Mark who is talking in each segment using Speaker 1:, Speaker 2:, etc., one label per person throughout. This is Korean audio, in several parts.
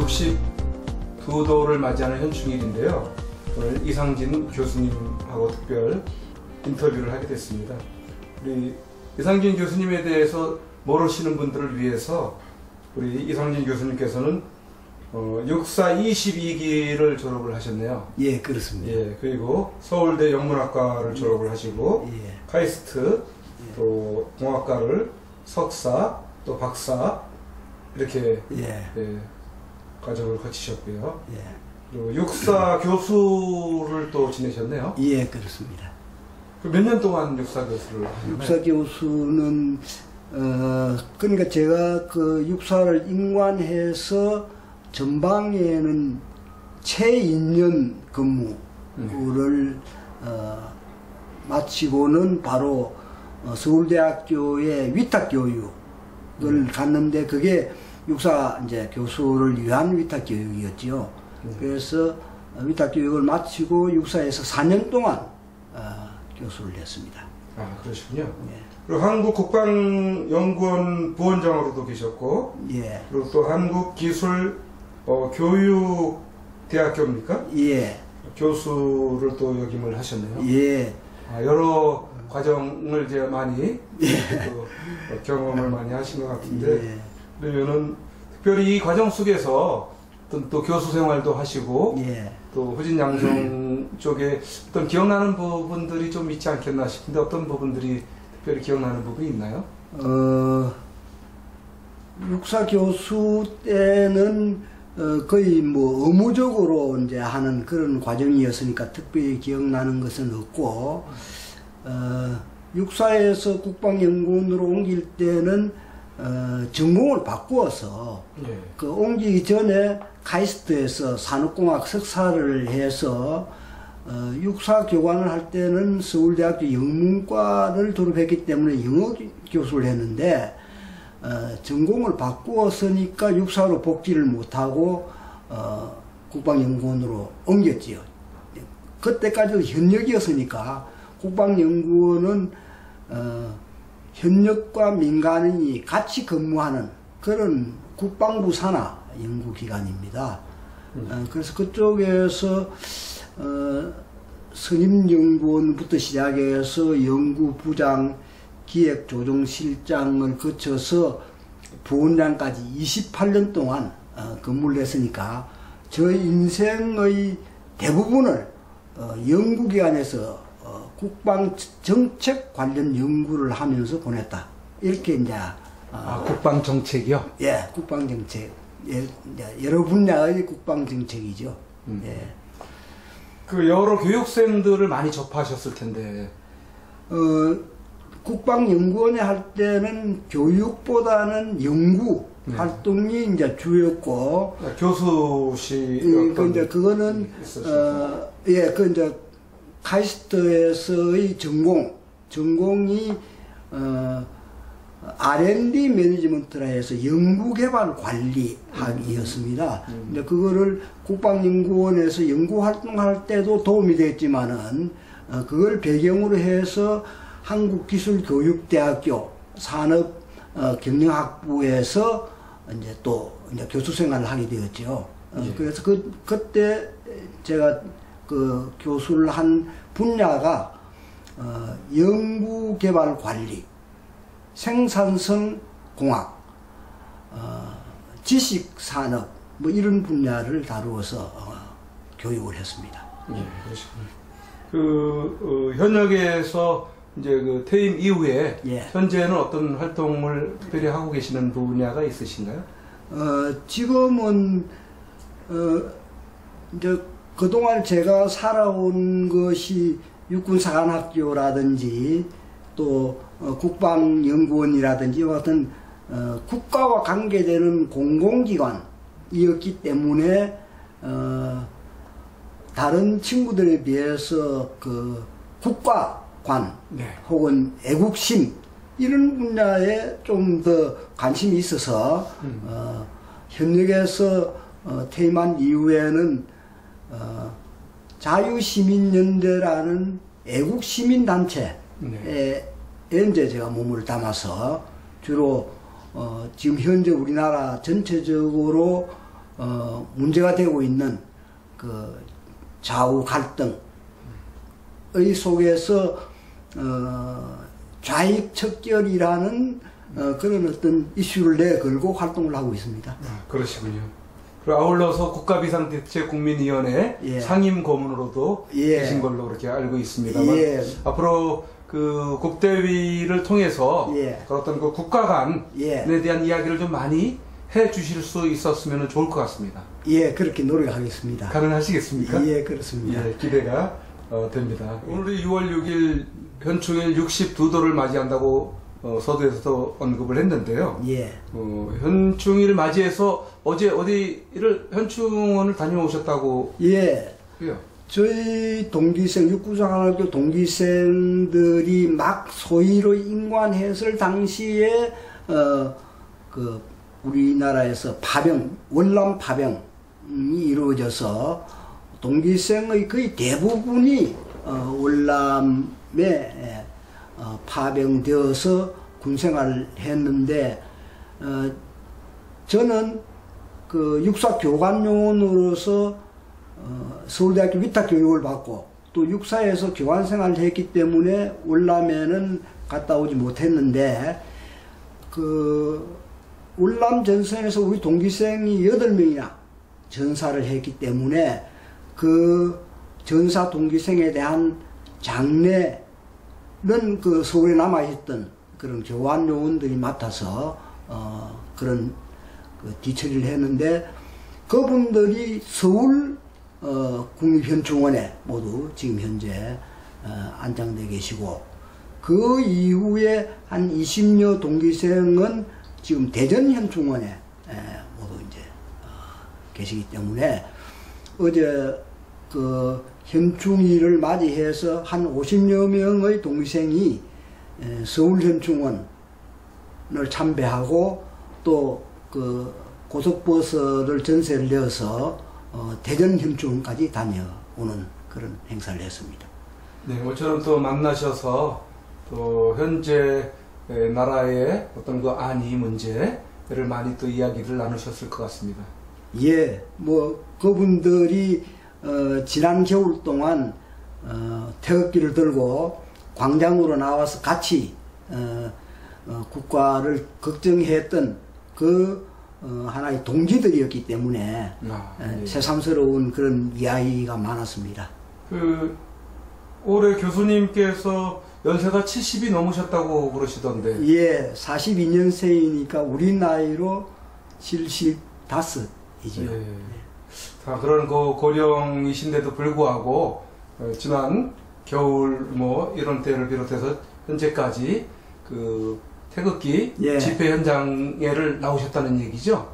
Speaker 1: 62도를 맞이하는 현충일인데요. 오늘 이상진 교수님하고 특별 인터뷰를 하게 됐습니다. 우리 이상진 교수님에 대해서 모르시는 분들을 위해서 우리 이상진 교수님께서는 육사 22기를 졸업을 하셨네요.
Speaker 2: 예, 그렇습니다.
Speaker 1: 예, 그리고 서울대 영문학과를 졸업을 하시고
Speaker 2: 예.
Speaker 1: 카이스트 또 공학과를 석사 또 박사 이렇게
Speaker 2: 예.
Speaker 1: 과정을 거치셨고요.
Speaker 2: 예.
Speaker 1: 그리고 육사 교수를 또 지내셨네요.
Speaker 2: 예, 그렇습니다.
Speaker 1: 몇 년 동안 육사 교수를 하셨나요?
Speaker 2: 육사 교수는 그러니까 제가 그 육사를 임관해서 전방에는 채 2년 근무를 마치고는 바로 서울대학교의 위탁교육을 갔는데 그게 육사 이제 교수를 위한 위탁교육이었지요. 그래서 위탁교육을 마치고 육사에서 4년 동안 교수를 했습니다.
Speaker 1: 아, 그러시군요.
Speaker 2: 예.
Speaker 1: 그리고 한국국방연구원 부원장으로도 계셨고,
Speaker 2: 예.
Speaker 1: 그리고 또 한국기술교육대학교입니까?
Speaker 2: 예.
Speaker 1: 교수를 또 역임을 하셨네요.
Speaker 2: 예.
Speaker 1: 아, 여러 과정을 이제 많이 또 경험을 많이 하신 것 같은데,
Speaker 2: 예.
Speaker 1: 그러면은 특별히 이 과정 속에서 어떤 또 교수 생활도 하시고,
Speaker 2: 예.
Speaker 1: 또 후진양성 쪽에 어떤 기억나는 부분들이 좀 있지 않겠나 싶은데 어떤 부분들이 특별히 기억나는 부분이 있나요?
Speaker 2: 육사 교수 때는 거의 뭐 의무적으로 이제 하는 그런 과정이었으니까 특별히 기억나는 것은 없고, 육사에서 국방연구원으로 옮길 때는 전공을 바꾸어서
Speaker 1: 예.
Speaker 2: 그 옮기기 전에 카이스트에서 산업공학 석사를 해서 육사 교관을 할 때는 서울대학교 영문과를 졸업했기 때문에 영어 교수를 했는데 전공을 바꾸었으니까 육사로 복귀를 못하고 국방연구원으로 옮겼지요. 그때까지도 현역이었으니까 국방연구원은 현역과 민간인이 같이 근무하는 그런 국방부 산하 연구기관입니다. 그래서 그쪽에서 선임연구원부터 시작해서 연구부장, 기획조정실장을 거쳐서 부원장까지 28년 동안 근무를 했으니까 저 인생의 대부분을 연구기관에서 국방정책 관련 연구를 하면서 보냈다. 이렇게 이제
Speaker 1: 국방정책이요?
Speaker 2: 예, 국방정책. 예, 여러 분야의 국방정책이죠. 예.
Speaker 1: 그 여러 교육생들을 많이 접하셨을 텐데.
Speaker 2: 국방연구원에 할 때는 교육보다는 연구 활동이 이제 주였고.
Speaker 1: 교수시.
Speaker 2: 그 이제 그거는 예, 그 이제 카이스트에서의 전공이 R&D 매니지먼트라 해서 연구개발 관리학이었습니다. 근데 그거를 국방연구원에서 연구활동할 때도 도움이 됐지만은, 그걸 배경으로 해서 한국기술교육대학교 산업경영학부에서 이제 또 이제 교수 생활을 하게 되었죠. 그래서 그때 제가 그 교수를 한 분야가 연구개발 관리, 생산성 공학, 지식산업 뭐 이런 분야를 다루어서 교육을 했습니다.
Speaker 1: 예, 그러시군요. 현역에서 이제 그 퇴임 이후에
Speaker 2: 예.
Speaker 1: 현재는 어떤 활동을 특별히 하고 계시는 분야가 있으신가요?
Speaker 2: 지금은 이제 그동안 제가 살아온 것이 육군사관학교라든지 또 국방연구원이라든지 같은 국가와 관계되는 공공기관이었기 때문에 다른 친구들에 비해서 그 국가관 혹은 애국심 이런 분야에 좀 더 관심이 있어서 현역에서 퇴임한 이후에는 자유시민연대라는 애국시민단체에 이제 제가 몸을 담아서 주로 지금 현재 우리나라 전체적으로 문제가 되고 있는 그 좌우 갈등의 속에서 좌익 척결이라는 그런 어떤 이슈를 내걸고 활동을 하고 있습니다.
Speaker 1: 그러시군요. 그리고 아울러서 국가비상대책국민위원회
Speaker 2: 예.
Speaker 1: 상임 고문으로도
Speaker 2: 예.
Speaker 1: 계신 걸로 그렇게 알고 있습니다만
Speaker 2: 예.
Speaker 1: 앞으로 그 국대위를 통해서
Speaker 2: 예.
Speaker 1: 그 어떤 그 국가 간에
Speaker 2: 예.
Speaker 1: 대한 이야기를 좀 많이 해 주실 수 있었으면 좋을 것 같습니다.
Speaker 2: 예, 그렇게 노력하겠습니다.
Speaker 1: 가능하시겠습니까?
Speaker 2: 예, 그렇습니다.
Speaker 1: 예, 기대가 됩니다. 오늘이 6월 6일 현충일 62도를 맞이한다고 서두에서도 언급을 했는데요.
Speaker 2: 예.
Speaker 1: 현충일을 맞이해서 어제 어디를 현충원을 다녀오셨다고
Speaker 2: 예.
Speaker 1: 해요.
Speaker 2: 저희 동기생, 육구장학교 동기생들이 막 소위로 임관했을 당시에, 우리나라에서 월남 파병이 이루어져서 동기생의 거의 대부분이, 월남에, 파병되어서 군생활을 했는데, 저는 그 육사 교관요원으로서 서울대학교 위탁교육을 받고 또 육사에서 교관생활을 했기 때문에 월남에는 갔다 오지 못했는데 그 월남 전선에서 우리 동기생이 8명이나 전사를 했기 때문에 그 전사 동기생에 대한 장례는 그 서울에 남아있던 그런 교관요원들이 맡아서 그런 그 뒤처리를 했는데 그분들이 서울 국립현충원에 모두 지금 현재 안장되어 계시고 그 이후에 한 20여 동기생은 지금 대전현충원에 모두 이제 계시기 때문에 어제 그 현충일을 맞이해서 한 50여 명의 동기생이 서울현충원을 참배하고 또 그 고속버스를 전세를 내어서 대전현충원까지 다녀오는 그런 행사를 했습니다.
Speaker 1: 네, 모처럼 또 만나셔서 또 현재 나라의 어떤 그 안위 문제를 많이 또 이야기를 나누셨을 것 같습니다.
Speaker 2: 예, 뭐 그분들이 지난 겨울 동안 태극기를 들고 광장으로 나와서 같이 국가를 걱정했던 그 하나의 동지들이었기 때문에
Speaker 1: 네.
Speaker 2: 새삼스러운 그런 이야기가 많았습니다.
Speaker 1: 그 올해 교수님께서 연세가 70이 넘으셨다고 그러시던데.
Speaker 2: 예, 42년생이니까 우리 나이로 75이죠.
Speaker 1: 예. 다 그런 그 고령이신데도 불구하고 지난 겨울 뭐 이런 때를 비롯해서 현재까지 그 태극기
Speaker 2: 예.
Speaker 1: 집회 현장에를 나오셨다는 얘기죠?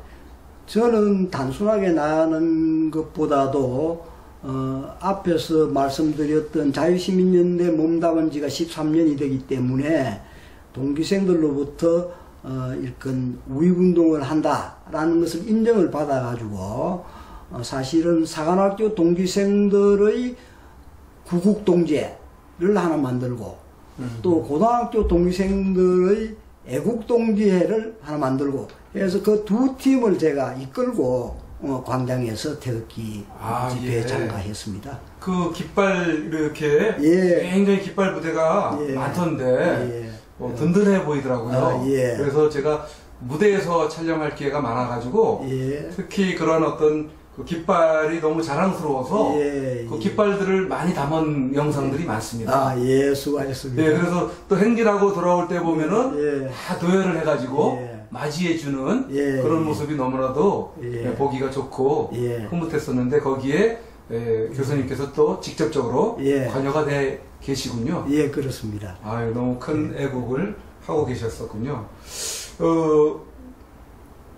Speaker 2: 저는 단순하게 나가는 것보다도 앞에서 말씀드렸던 자유시민연대 몸담은 지가 13년이 되기 때문에 동기생들로부터 일건 우익운동을 한다라는 것을 인정을 받아가지고 사실은 사관학교 동기생들의 구국동지회를 하나 만들고 또 고등학교 동기생들의 애국동지회를 하나 만들고 해서 그 두 팀을 제가 이끌고 광장에서 태극기 집회에
Speaker 1: 예.
Speaker 2: 참가했습니다.
Speaker 1: 그 깃발 이렇게
Speaker 2: 예.
Speaker 1: 굉장히 깃발 부대가
Speaker 2: 예.
Speaker 1: 많던데
Speaker 2: 예.
Speaker 1: 든든해 보이더라고요.
Speaker 2: 예.
Speaker 1: 그래서 제가 무대에서 촬영할 기회가 많아가지고
Speaker 2: 예.
Speaker 1: 특히 그런 어떤 그 깃발이 너무 자랑스러워서
Speaker 2: 예.
Speaker 1: 그 깃발들을 많이 담은 영상들이 많습니다.
Speaker 2: 예, 수고하셨습니다.
Speaker 1: 예, 그래서 또 행진하고 돌아올 때 보면은
Speaker 2: 예.
Speaker 1: 다 도열을 해가지고
Speaker 2: 예.
Speaker 1: 맞이해주는
Speaker 2: 예.
Speaker 1: 그런 모습이 너무나도
Speaker 2: 예.
Speaker 1: 보기가 좋고
Speaker 2: 예.
Speaker 1: 흐뭇했었는데 거기에 교수님께서 또 직접적으로
Speaker 2: 예.
Speaker 1: 관여가 돼 계시군요.
Speaker 2: 예, 그렇습니다.
Speaker 1: 아유, 너무 큰 애국을 하고 계셨었군요.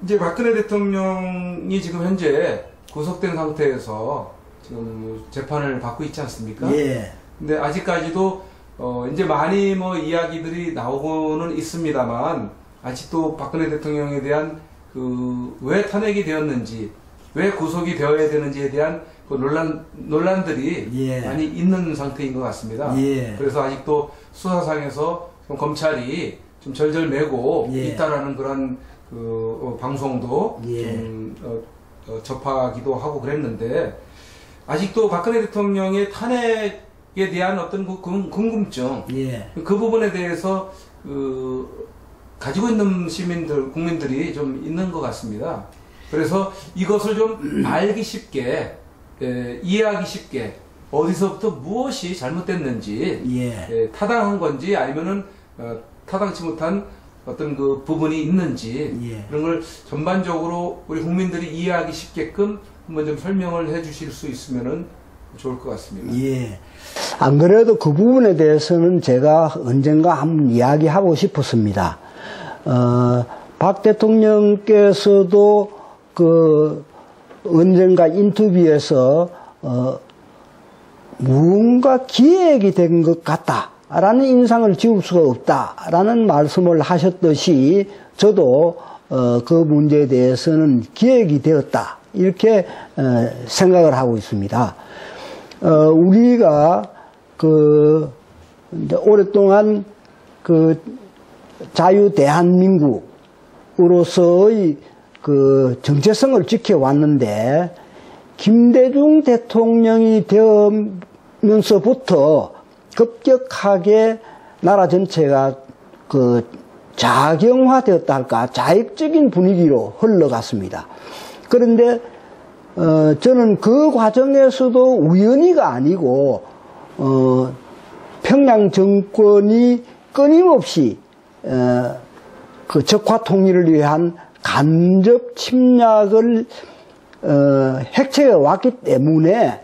Speaker 1: 이제 박근혜 대통령이 지금 현재 구속된 상태에서 지금 재판을 받고 있지 않습니까?
Speaker 2: 예.
Speaker 1: 근데 아직까지도 이제 많이 뭐 이야기들이 나오고는 있습니다만 아직도 박근혜 대통령에 대한 그 왜 탄핵이 되었는지 왜 구속이 되어야 되는지에 대한 그 논란들이
Speaker 2: 예.
Speaker 1: 많이 있는 상태인 것 같습니다.
Speaker 2: 예.
Speaker 1: 그래서 아직도 수사상에서 좀 검찰이 좀 절절매고
Speaker 2: 예.
Speaker 1: 있다라는 그런 그 방송도
Speaker 2: 예.
Speaker 1: 좀 접하기도 하고 그랬는데 아직도 박근혜 대통령의 탄핵에 대한 어떤 그 궁금증
Speaker 2: 예.
Speaker 1: 그 부분에 대해서 가지고 있는 시민들, 국민들이 좀 있는 것 같습니다. 그래서 이것을 좀 알기 쉽게, 이해하기 쉽게, 어디서부터 무엇이 잘못됐는지,
Speaker 2: 예.
Speaker 1: 타당한 건지, 아니면은, 타당치 못한 어떤 그 부분이 있는지,
Speaker 2: 예.
Speaker 1: 그런 걸 전반적으로 우리 국민들이 이해하기 쉽게끔 한번 좀 설명을 해 주실 수 있으면은 좋을 것 같습니다.
Speaker 2: 예. 안 그래도 그 부분에 대해서는 제가 언젠가 한번 이야기하고 싶었습니다. 박 대통령께서도 언젠가 인터뷰에서, 무언가 기획이 된 것 같다라는 인상을 지울 수가 없다라는 말씀을 하셨듯이 저도, 그 문제에 대해서는 기획이 되었다. 이렇게, 생각을 하고 있습니다. 우리가 이제 오랫동안 자유 대한민국으로서의 정체성을 지켜왔는데, 김대중 대통령이 되면서부터 급격하게 나라 전체가 자경화되었다 할까, 자익적인 분위기로 흘러갔습니다. 그런데, 저는 그 과정에서도 우연히가 아니고, 평양 정권이 끊임없이, 적화 통일을 위한 간접 침략을, 핵체해 왔기 때문에,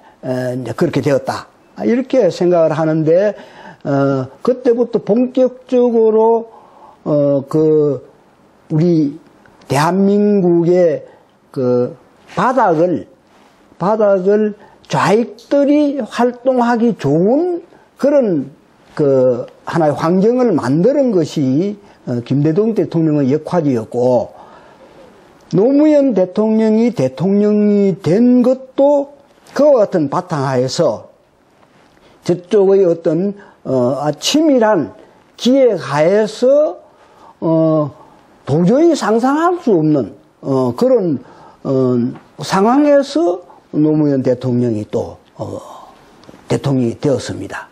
Speaker 2: 이제 그렇게 되었다. 이렇게 생각을 하는데, 그때부터 본격적으로, 우리 대한민국의 바닥을 좌익들이 활동하기 좋은 그런 하나의 환경을 만드는 것이 김대중 대통령의 역할이었고, 노무현 대통령이 된 것도 그와 같은 바탕하에서 저쪽의 어떤 치밀한 기획하에서 도저히 상상할 수 없는 그런 상황에서 노무현 대통령이 또 대통령이 되었습니다.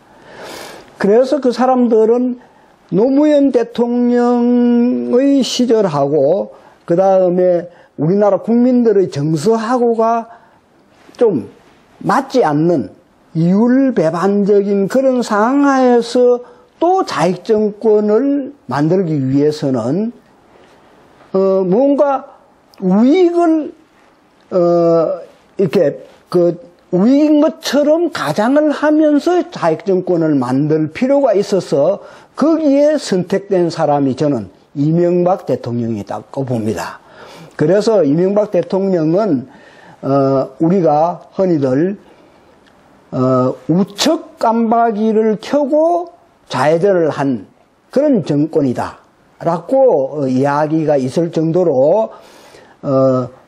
Speaker 2: 그래서 그 사람들은 노무현 대통령의 시절하고 그 다음에 우리나라 국민들의 정서하고가 좀 맞지 않는 이율배반적인 그런 상황하에서 또 자익정권을 만들기 위해서는 뭔가 우익을 이렇게 우익인 것처럼 가장을 하면서 자익정권을 만들 필요가 있어서 거기에 선택된 사람이 저는 이명박 대통령이라고 봅니다. 그래서 이명박 대통령은 우리가 흔히들 우측 깜박이를 켜고 좌회전을 한 그런 정권이다 라고 이야기가 있을 정도로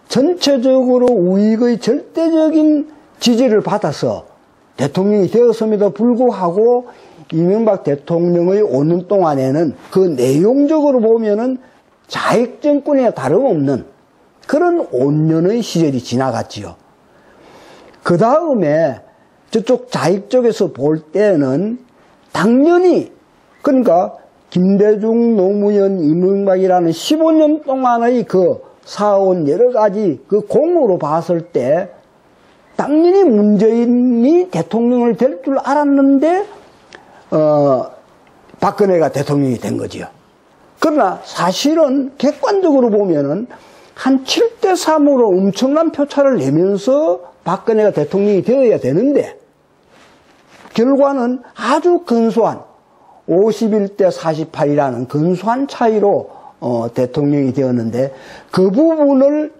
Speaker 2: 전체적으로 우익의 절대적인 지지를 받아서 대통령이 되었음에도 불구하고 이명박 대통령의 5년 동안에는 그 내용적으로 보면은 좌익 정권이나 다름없는 그런 5년의 시절이 지나갔지요. 그 다음에 저쪽 좌익 쪽에서 볼 때는 당연히 그러니까 김대중, 노무현, 이명박이라는 15년 동안의 쌓아온 여러 가지 공으로 봤을 때 당연히 문재인이 대통령을 될 줄 알았는데 박근혜가 대통령이 된 거지요. 그러나 사실은 객관적으로 보면은 한 7대3으로 엄청난 표차를 내면서 박근혜가 대통령이 되어야 되는데 결과는 아주 근소한 51대 48이라는 근소한 차이로 대통령이 되었는데 그 부분을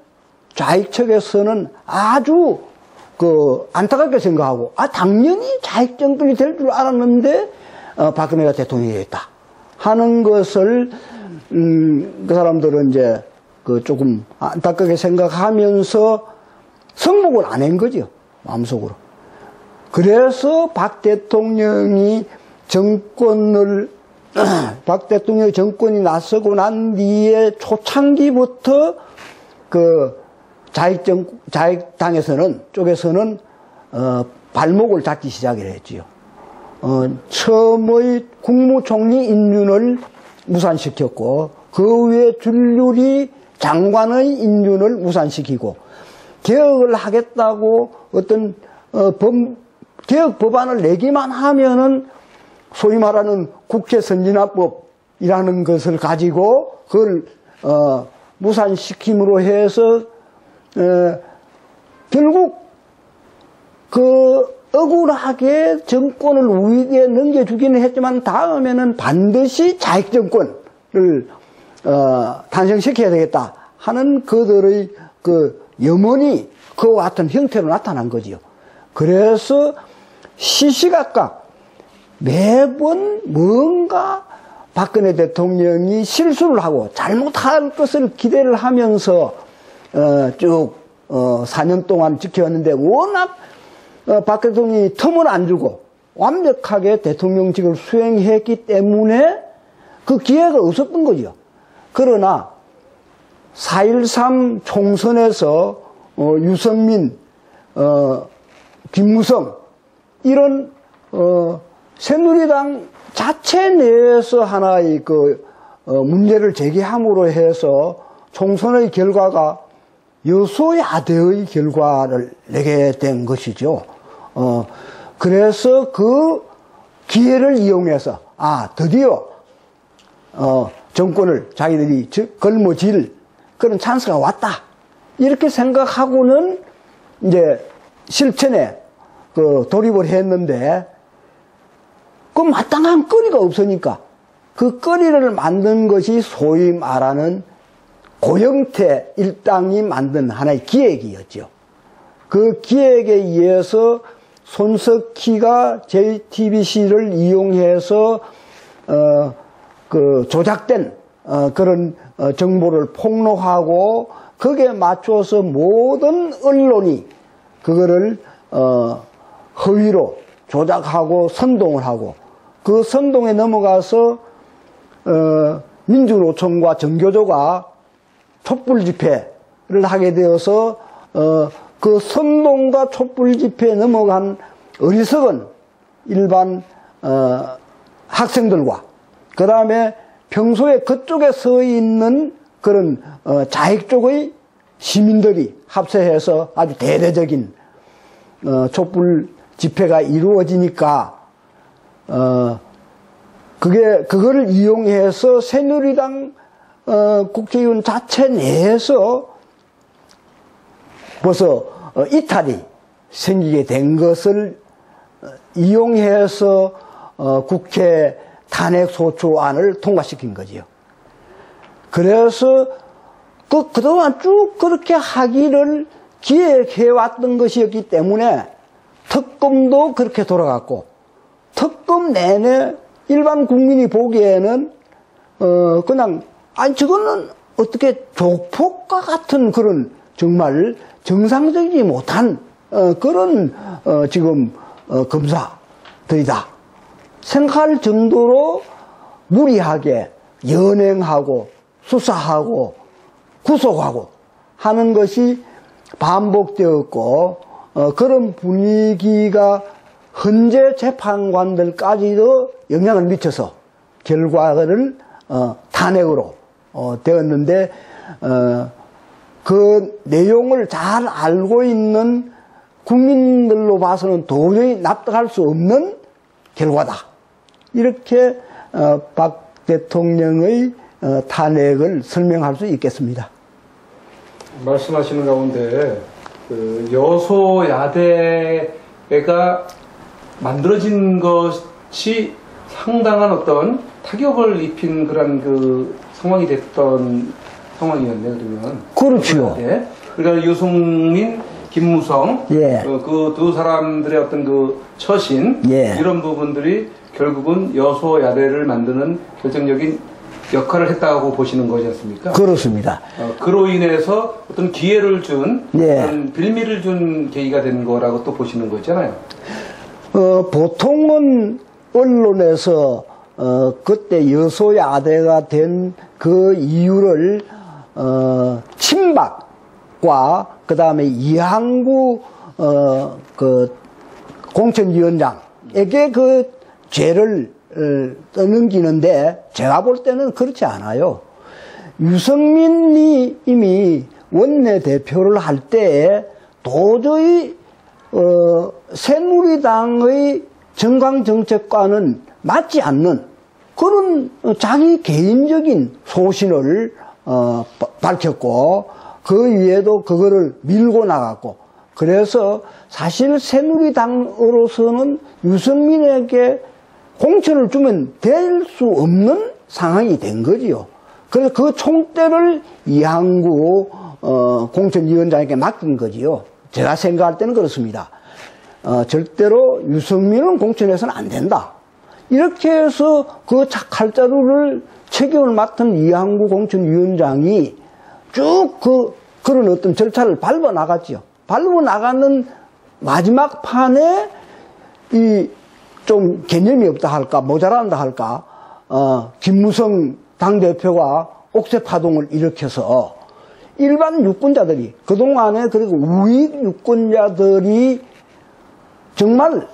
Speaker 2: 좌익 측에서는 아주 안타깝게 생각하고 당연히 좌익 정권이 될 줄 알았는데 박근혜가 대통령이 됐다 하는 것을 그 사람들은 이제 조금 안타깝게 생각하면서 성목을 안 한 거죠, 마음속으로. 그래서 박 대통령이 정권이 나서고 난 뒤에 초창기부터 자익당에서는, 쪽에서는, 발목을 잡기 시작을 했지요. 처음의 국무총리 인준을 무산시켰고, 그 위에 줄줄이 장관의 인준을 무산시키고, 개혁을 하겠다고 어떤, 개혁 법안을 내기만 하면은 소위 말하는 국회 선진화법이라는 것을 가지고 그걸 무산시킴으로 해서 결국 그 억울하게 정권을 우위에 넘겨주기는 했지만 다음에는 반드시 자익정권을 탄생시켜야 되겠다 하는 그들의 그 염원이 그와 같은 형태로 나타난 거지요. 그래서 시시각각 매번 뭔가 박근혜 대통령이 실수를 하고 잘못할 것을 기대를 하면서 쭉 4년 동안 지켜왔는데 워낙 박 대통령이 틈을 안 주고 완벽하게 대통령직을 수행했기 때문에 그 기회가 없었던 거죠. 그러나 4.13 총선에서 유선민, 김무성 이런 새누리당 자체 내에서 하나의 문제를 제기함으로 해서 총선의 결과가 여소야대의 결과를 내게 된 것이죠. 그래서 그 기회를 이용해서 드디어 정권을 자기들이 걸머질 그런 찬스가 왔다 이렇게 생각하고는 이제 실천에 돌입을 했는데 그 마땅한 거리가 없으니까 그 거리를 만든 것이 소위 말하는 고영태 일당이 만든 하나의 기획이었죠. 그 기획에 의해서 손석희가 JTBC를 이용해서 그 조작된 그런 정보를 폭로하고 거기에 맞춰서 모든 언론이 그거를 허위로 조작하고 선동을 하고 그 선동에 넘어가서 민주노총과 정교조가 촛불 집회를 하게 되어서 그 선동과 촛불 집회에 넘어간 어리석은 일반 학생들과 그 다음에 평소에 그쪽에 서 있는 그런 자익 쪽의 시민들이 합세해서 아주 대대적인 촛불 집회가 이루어지니까 그거를 이용해서 새누리당 국회의원 자체 내에서 벌써 이탈이 생기게 된 것을 이용해서 국회 탄핵소추안을 통과시킨 거지요. 그래서 그동안 쭉 그렇게 하기를 기획해왔던 것이었기 때문에 특검도 그렇게 돌아갔고 특검 내내 일반 국민이 보기에는 그냥 저거는 어떻게 조폭과 같은 그런 정말 정상적이지 못한 그런 지금 검사들이다 생각할 정도로 무리하게 연행하고 수사하고 구속하고 하는 것이 반복되었고 그런 분위기가 헌재 재판관들까지도 영향을 미쳐서 결과를 탄핵으로 되었는데 그 내용을 잘 알고 있는 국민들로 봐서는 도저히 납득할 수 없는 결과다. 이렇게 박 대통령의 탄핵을 설명할 수 있겠습니다.
Speaker 1: 말씀하시는 가운데 그 여소야대가 만들어진 것이 상당한 어떤 타격을 입힌 그런 그 상황이 됐던 상황이었네요. 그러면
Speaker 2: 그렇죠.
Speaker 1: 그러니까 유승민, 김무성
Speaker 2: 예.
Speaker 1: 그 두 사람들의 어떤 그 처신
Speaker 2: 예.
Speaker 1: 이런 부분들이 결국은 여소야대를 만드는 결정적인 역할을 했다고 보시는 거지 않습니까?
Speaker 2: 그렇습니다.
Speaker 1: 그로 인해서 어떤 기회를 준,
Speaker 2: 예.
Speaker 1: 어떤 빌미를 준 계기가 된 거라고 또 보시는 거잖아요.
Speaker 2: 보통은 언론에서 그때 여소야대가 된 그 이유를 친박 그 다음에 이항구 그 공천위원장에게 그 죄를 떠넘기는데 제가 볼 때는 그렇지 않아요. 유승민이 이미 원내대표를 할 때에 도저히 새누리당의 정강정책과는 맞지 않는 그런 자기 개인적인 소신을 밝혔고 그 위에도 그거를 밀고 나갔고 그래서 사실 새누리당으로서는 유승민에게 공천을 주면 될 수 없는 상황이 된 거지요. 그래서 그 총대를 이항구 공천위원장에게 맡긴 거지요. 제가 생각할 때는 그렇습니다. 절대로 유승민은 공천해서는 안 된다. 이렇게 해서 그 칼자루를 책임을 맡은 이항구 공천위원장이 쭉 그런 어떤 절차를 밟아 나갔죠. 밟아 나가는 마지막 판에 좀 개념이 없다 할까, 모자란다 할까, 김무성 당대표가 옥새파동을 일으켜서 일반 유권자들이, 그동안에 그리고 우익 유권자들이 정말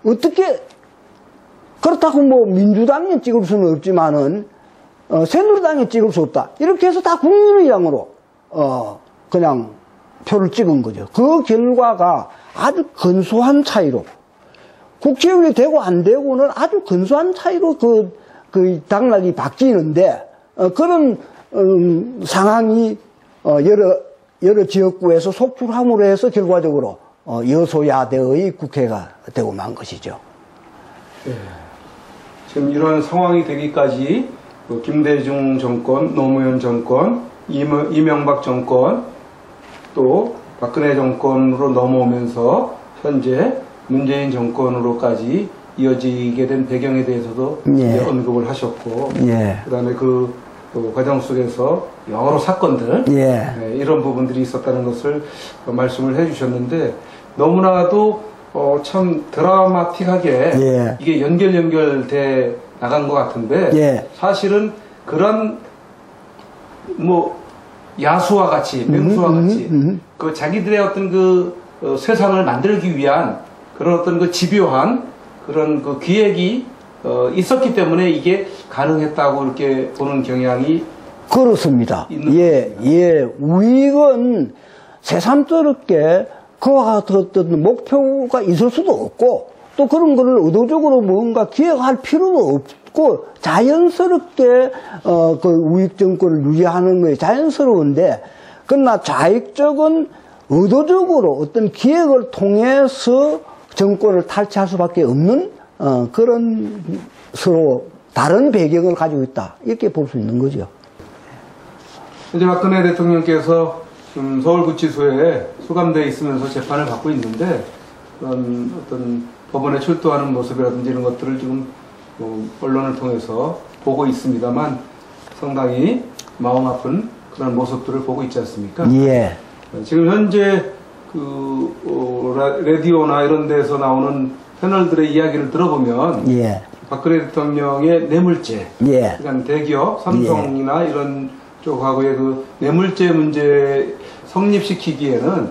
Speaker 2: 어떻게, 그렇다고 뭐 민주당에 찍을 수는 없지만은, 새누리당에 찍을 수 없다. 이렇게 해서 다 국민의당으로, 그냥 표를 찍은 거죠. 그 결과가 아주 근소한 차이로, 국회의원이 되고 안 되고는 아주 근소한 차이로 그 당락이 바뀌는데, 그런, 상황이, 여러 지역구에서 속출함으로 해서 결과적으로, 여소야대의 국회가 되고 만 것이죠.
Speaker 1: 네. 지금 이런 상황이 되기까지, 김대중 정권, 노무현 정권, 이명박 정권, 또 박근혜 정권으로 넘어오면서 현재 문재인 정권으로까지 이어지게 된 배경에 대해서도
Speaker 2: 예.
Speaker 1: 언급을 하셨고,
Speaker 2: 예.
Speaker 1: 그다음에 그 과정 속에서 여러 사건들,
Speaker 2: 예.
Speaker 1: 네, 이런 부분들이 있었다는 것을 말씀을 해주셨는데 너무나도 참 드라마틱하게
Speaker 2: 예.
Speaker 1: 이게 연결돼 나간 것 같은데
Speaker 2: 예.
Speaker 1: 사실은 그런 뭐 야수와 같이 맹수와 같이 그 자기들의 어떤 그 세상을 만들기 위한 그런 어떤 그 집요한 그런 그 기획이 있었기 때문에 이게 가능했다고 이렇게 보는 경향이
Speaker 2: 그렇습니다. 예, 예. 우익은 새삼스럽게 그와 같은 어떤 목표가 있을 수도 없고 또 그런 거를 의도적으로 뭔가 기획할 필요도 없고 자연스럽게 그 우익 정권을 유지하는 거에 자연스러운데 그러나 좌익적은 의도적으로 어떤 기획을 통해서 정권을 탈취할 수밖에 없는 그런 서로 다른 배경을 가지고 있다 이렇게 볼 수 있는 거죠.
Speaker 1: 현재 박근혜 대통령께서 지금 서울구치소에 수감되어 있으면서 재판을 받고 있는데 그런 어떤 법원에 출두하는 모습이라든지 이런 것들을 지금 언론을 통해서 보고 있습니다만 상당히 마음 아픈 그런 모습들을 보고 있지 않습니까?
Speaker 2: 예.
Speaker 1: 지금 현재 그 라디오나 이런 데서 나오는 패널들의 이야기를 들어보면
Speaker 2: 예.
Speaker 1: 박근혜 대통령의 뇌물죄,
Speaker 2: 예.
Speaker 1: 그러니까 대기업 삼성이나 이런 쪽하고의 그 뇌물죄 문제 성립시키기에는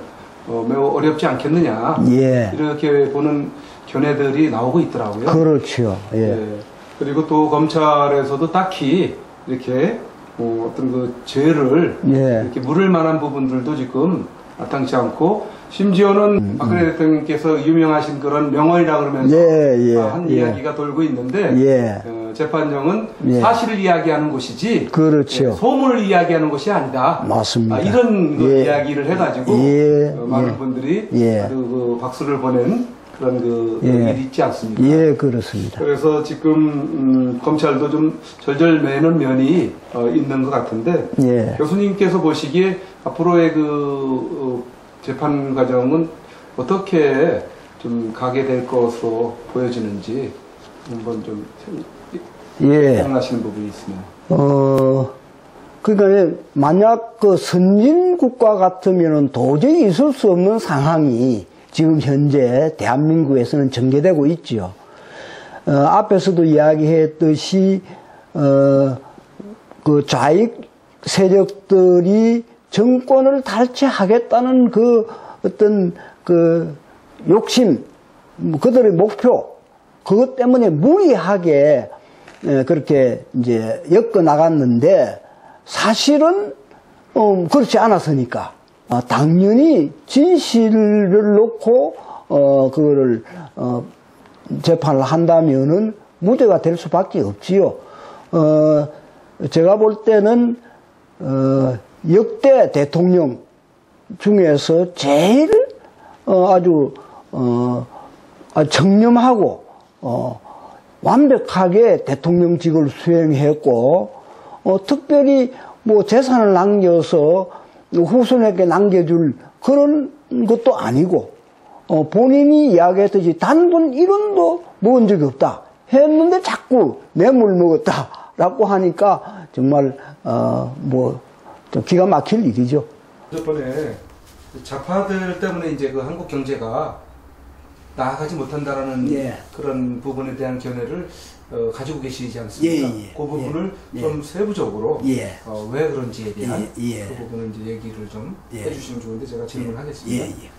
Speaker 1: 매우 어렵지 않겠느냐
Speaker 2: 예.
Speaker 1: 이렇게 보는 견해들이 나오고 있더라고요.
Speaker 2: 그렇죠. 예.
Speaker 1: 예. 그리고 또 검찰에서도 딱히 이렇게 어떤 그 죄를
Speaker 2: 예.
Speaker 1: 이렇게 물을 만한 부분들도 지금 마땅치 않고 심지어는 박근혜 대통령께서 유명하신 그런 명언이라 그러면서
Speaker 2: 예, 예,
Speaker 1: 한
Speaker 2: 예.
Speaker 1: 이야기가 돌고 있는데
Speaker 2: 예.
Speaker 1: 재판정은
Speaker 2: 예.
Speaker 1: 사실을 이야기하는 곳이지
Speaker 2: 그렇죠.
Speaker 1: 소문을 이야기하는 것이 아니다.
Speaker 2: 맞습니다.
Speaker 1: 이런 그
Speaker 2: 예.
Speaker 1: 이야기를 해가지고
Speaker 2: 예.
Speaker 1: 많은
Speaker 2: 예.
Speaker 1: 분들이
Speaker 2: 예.
Speaker 1: 아주 그 박수를 보낸 그런 그
Speaker 2: 예.
Speaker 1: 일이 있지 않습니까?
Speaker 2: 예, 그렇습니다.
Speaker 1: 그래서 지금 검찰도 좀 절절매는 면이 있는 것 같은데
Speaker 2: 예.
Speaker 1: 교수님께서 보시기에 앞으로의 그 재판 과정은 어떻게 좀 가게 될 것으로 보여지는지 한번 좀
Speaker 2: 예.
Speaker 1: 생각하시는 부분이 있으면.
Speaker 2: 그러니까 만약 그 선진국가 같으면은 도저히 있을 수 없는 상황이 지금 현재 대한민국에서는 전개되고 있죠. 앞에서도 이야기했듯이 그 좌익 세력들이 정권을 탈취하겠다는 그 어떤 그 욕심, 그들의 목표, 그것 때문에 무리하게 그렇게 이제 엮어 나갔는데 사실은 그렇지 않았으니까 당연히 진실을 놓고 그거를 재판을 한다면은 무죄가 될 수밖에 없지요. 제가 볼 때는 역대 대통령 중에서 제일 아주 청렴하고 완벽하게 대통령직을 수행했고 특별히 뭐 재산을 남겨서 후손에게 남겨줄 그런 것도 아니고 본인이 이야기했듯이 단돈 1원도 먹은 적이 없다 했는데 자꾸 뇌물 먹었다라고 하니까 정말 뭐 좀 기가 막힐 일이죠.
Speaker 1: 이번에 좌파들 때문에 이제 그 한국 경제가 나아가지 못한다라는
Speaker 2: 예.
Speaker 1: 그런 부분에 대한 견해를 가지고 계시지 않습니까?
Speaker 2: 예, 예.
Speaker 1: 그 부분을
Speaker 2: 예.
Speaker 1: 좀 세부적으로
Speaker 2: 예.
Speaker 1: 왜 그런지에 대한
Speaker 2: 예.
Speaker 1: 그 부분을 이제 얘기를 좀
Speaker 2: 예.
Speaker 1: 해주시면 좋은데 제가 질문을 하겠습니다.
Speaker 2: 예.